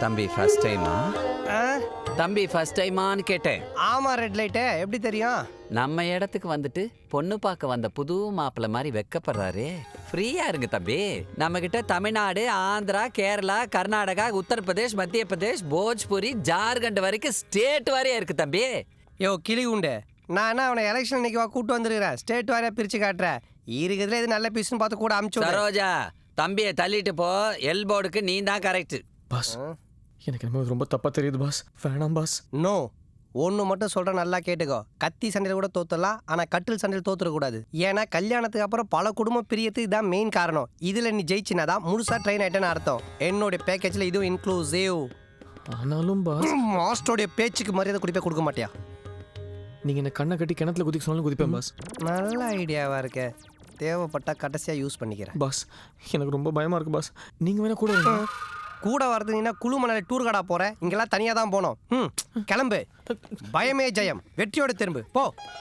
தம்பி ஃபர்ஸ்ட் டைமா? ஆ? தம்பி ஃபர்ஸ்ட் டைமான்னு கேட்டேன். ஆமா ரெட் லைட்டு எப்படி தெரியும்? நம்ம இடத்துக்கு வந்துட்டு பொண்ணு பார்க்க வந்த புது மாப்பிள்ளை மாதிரி வெக்கப்படுறாரு. ஃப்ரீயா இருங்க தம்பி. நம்ம கிட்ட தமிழ்நாடு, ஆந்திரா, கேரளா, கர்நாடகா, உத்தரப்பிரதேஷ், மத்திய பிரதேஷ், போஜ்பூரி, ஜார்க்கண்ட் வரைக்கும் ஸ்டேட் வாரியா இருக்கு தம்பி. யோ கிளி உண்டு, நான் என்ன அவனை எலெக்ஷன் இன்னைக்கு கூப்பிட்டு வந்துருக்கிறேன். ஸ்டேட் வாரியா பிரிச்சு காட்டுறேன். இருக்கிறதுல இது நல்ல பீஸ்னு பார்த்து கூட அமுச்சு சரோஜா, தம்பியை தள்ளிட்டு போ. எல்போர்டுக்கு நீ தான் கரெக்ட். பாஸ் எனக்கு என்ன ரொம்ப தப்பா தெரியுது பாஸ். வேணாம் பாஸ். நோ, ஒன்று மட்டும் சொல்கிறேன், நல்லா கேட்டுக்கோ. கத்தி சண்டையில் கூட தோத்துடலாம், ஆனால் கட்டில் சண்டையில் தோத்துடக்கூடாது. ஏன்னா கல்யாணத்துக்கு அப்புறம் பல குடும்பம் பிரியத்துக்கு தான் மெயின் காரணம். இதில் நீ ஜெயிச்சினா தான் முழுசாக ட்ரெயின் ஆகிட்டேன்னு அர்த்தம். என்னுடைய பேக்கேஜில் இதுவும் இன்க்ளூசிவ். ஆனாலும் பாஸ் மாஸ்டருடைய பேச்சுக்கு மரியாதை கொடுக்க மாட்டியா? நீங்க என்ன கண்ணை கட்டி கிணத்துல குதிக்க சொன்னாலும் குதிப்பேன் பாஸ். நல்ல ஐடியாவாக இருக்கே. தேவைப்பட்டா கடைசியாக யூஸ் பண்ணிக்கிறேன். பாஸ் எனக்கு ரொம்ப பயமா இருக்கு பாஸ். நீங்க வேணா கூட வரீங்களா? கூட வரதுங்கன்னா குழு மணல டூர் கார்டா போகிறேன். இங்கெல்லாம் தனியாக தான் போனோம். கிளம்பு. பயமே ஜெயம், வெற்றியோட திரும்பு போ.